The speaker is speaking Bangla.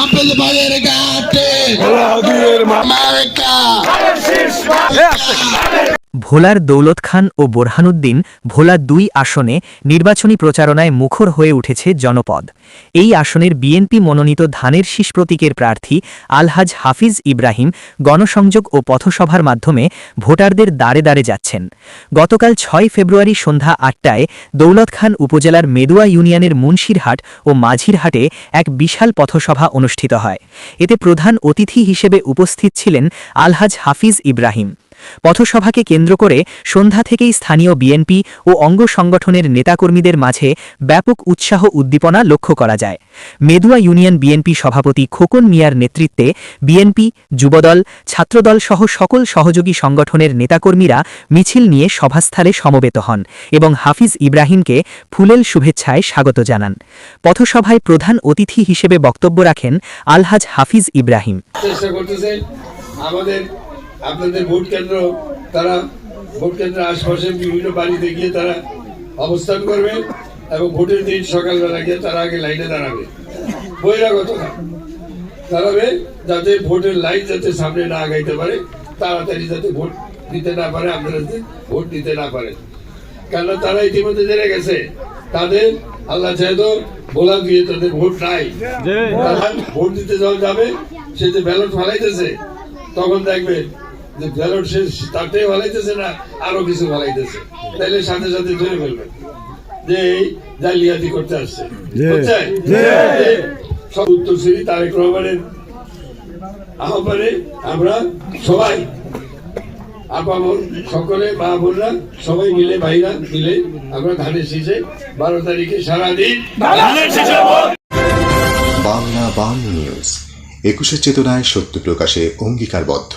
হাফেজ ভাইয়ের ঘাটে মার্কা। ভোলার দৌলত খান ও বোরহানুদ্দিন ভোলা ২ আসনে নির্বাচনী প্রচারণায় মুখর হয়ে উঠেছে জনপদ। এই আসনের বিএনপি মনোনীত ধানের শীষ প্রতীকের প্রার্থী আলহাজ হাফিজ ইব্রাহিম গণসংযোগ ও পথসভার মাধ্যমে ভোটারদের দ্বারে দ্বারে যাচ্ছেন। গতকাল ৬ ফেব্রুয়ারি সন্ধ্যা ৮টায় দৌলত খান উপজেলার মেদুয়া ইউনিয়নের মুন্সিরহাট ও মাঝিরহাটে এক বিশাল পথসভা অনুষ্ঠিত হয়। এতে প্রধান অতিথি হিসেবে উপস্থিত ছিলেন আলহাজ হাফিজ ইব্রাহিম। পথসভাকে কেন্দ্র করে সন্ধ্যা থেকেই স্থানীয় বিএনপি ও অঙ্গ সংগঠনের নেতাকর্মীদের মাঝে ব্যাপক উৎসাহ উদ্দীপনা লক্ষ্য করা যায়। মেদুয়া ইউনিয়ন বিএনপি সভাপতি খোকন মিয়ার নেতৃত্বে বিএনপি, যুবদল, ছাত্রদল সহ সকল সহযোগী সংগঠনের নেতাকর্মীরা মিছিল নিয়ে সভাস্থলে সমবেত হন এবং হাফিজ ইব্রাহিমকে ফুলেল শুভেচ্ছায় স্বাগত জানান। পথসভায় প্রধান অতিথি হিসেবে বক্তব্য রাখেন আলহাজ হাফিজ ইব্রাহিম। আপনাদের ভোট কেন্দ্র, তারা ভোট কেন্দ্রের আশপাশে বিভিন্ন বাড়িতে গিয়ে তারা অবস্থান করবে এবং ভোটের দিন সকালবেলা গিয়ে তারা আগে লাইনে দাঁড়াবে, বহিরাগত দাঁড়াবে, যাতে ভোটের লাইন যাতে সামনে না আগাইতে পারে, তাড়াতাড়ি যাতে ভোট দিতে না পারে, আপনারা ভোট দিতে না পারে। কেননা তারা ইতিমধ্যে জেনে গেছে তাদের আল্লাহ চাইতো বলা দিয়ে তাদের ভোট নাই, ভোট দিতে যখন যাবে সে যে ব্যালট ফালাইতেছে তখন দেখবে যে ব্যালট সে তারটাই ভালাইতেছে না আরো কিছু ভালাইতেছে, তাইলে সাথে সাথে ধরে ফেলবে যে এই জালিয়াতি করতে আসছে। সব উত্তরসূরি তারেক রহমানের আহ্বানে আমরা সবাই আপামর সকলে মা বোনরা সবাই মিলে ভাইরা মিলে আমরা ধানের শীষে 12 তারিখে সারাদিন বাংলা নিউজ 21 চেতনায় সত্য প্রকাশে অঙ্গীকারবদ্ধ।